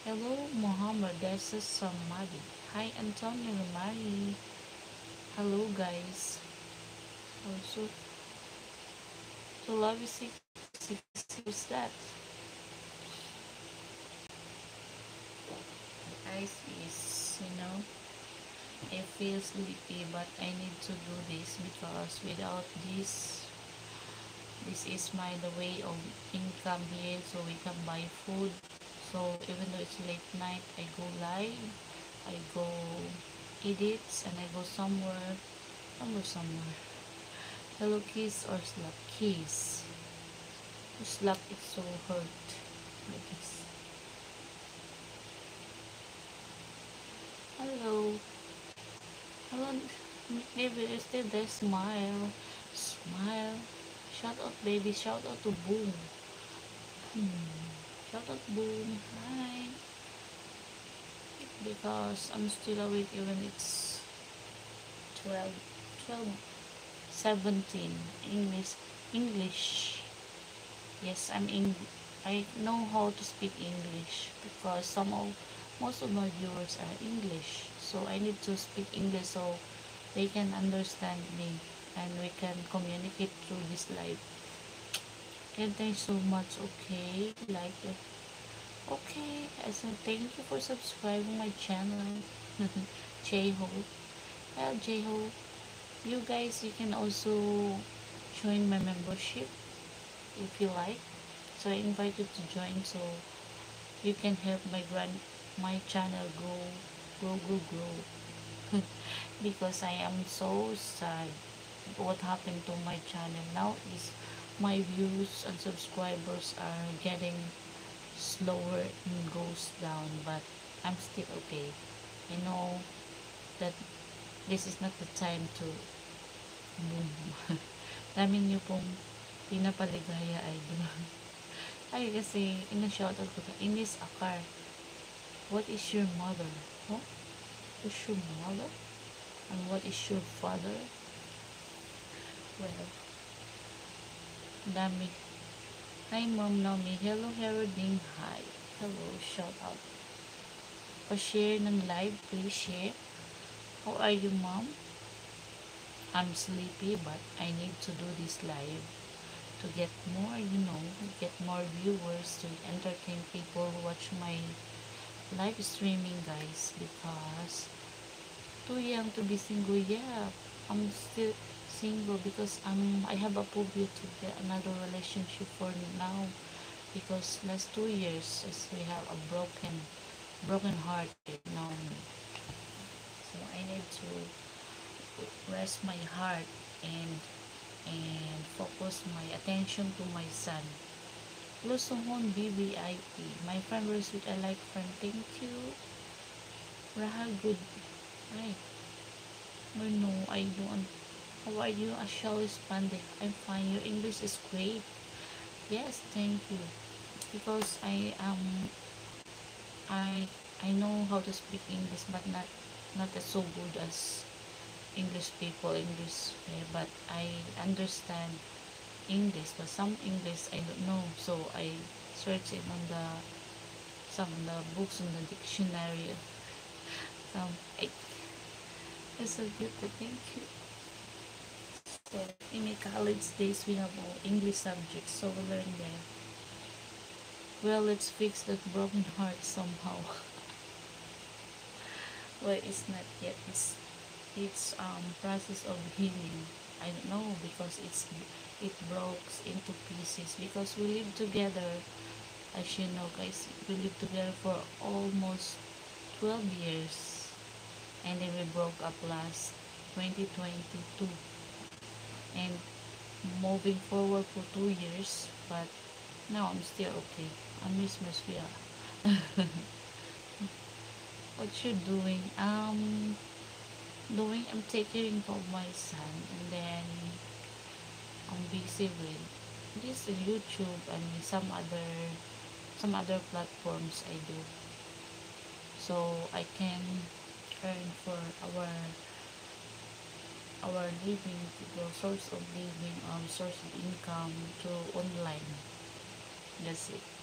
Hello, Muhammad. This is Samadi. Hi, Antonio Romari. Hello, guys. Also, so love is what's that? Eyes is, I feel sleepy, but I need to do this because without this is the way of income here, so we can buy food. So even though it's late night, I go live, I go edits, and I go somewhere. Hello, kiss or slap? Kiss. Slap, it's so hurt. Like this. Hello. Hello, baby, still there. Smile. Smile. Shout out, baby. Shout out to Boom. Shout out, Boom. Hi. Because I'm still awake even it's 12, 12, 17. English. Yes, I know how to speak English because most of my viewers are English. So I need to speak English so they can understand me and we can communicate through this live. And thanks so much. Okay, like it. Okay, I said thank you for subscribing my channel. J-Ho. Well, J-Ho, you guys, you can also join my membership if you like. So I invite you to join so you can help my channel grow. Because I am so sad what happened to my channel now is my views and subscribers are getting slower and goes down, but I'm still okay. I know that this is not the time to boom. Dami niyo pong pinapaligaya, idol. Ay, kasi ina-shoutout ko to. Inis Akar, what is your mother? What is your mother? And what is your father? Well, dami. Hi, Mom Naomi. Hello, Heraldine. Hi. Hello, shout out. Pa-share ng live, please share. How are you, Mom? I'm sleepy, but I need to do this live to get more, get more viewers to entertain people who watch my live streaming, guys, because too young to be single. Yeah, I'm still single because I have a phobia to get another relationship for now because last 2 years as we have a broken hearted now, so I need to rest my heart and focus my attention to my son. Lusungon BBIP. My friend very sweet. I like friend. Thank you. Raha good. Ay, no, I don't. How are you? Ashal is pandit. I'm fine. Your English is great. Yes, thank you. Because I I know how to speak English, but not as so good as English people, English, but I understand English, but some English I don't know, so I search it on some of the books on the dictionary. Um, I, it's so good. Thank you. So in my college days, we have all English subjects, so we learn there. Well, let's fix that broken heart somehow. Well, it's not yet. It's process of healing. I don't know because it broke into pieces because we live together. As you know, guys, we lived together for almost 12 years, and then we broke up last 2022, and moving forward for 2 years, but now I'm still okay. I miss my sweetheart. What you doing? I'm taking care of my son, and then I'm busy with this YouTube and some other platforms I do, so I can earn for our living, the source of living, source of income through online. That's it.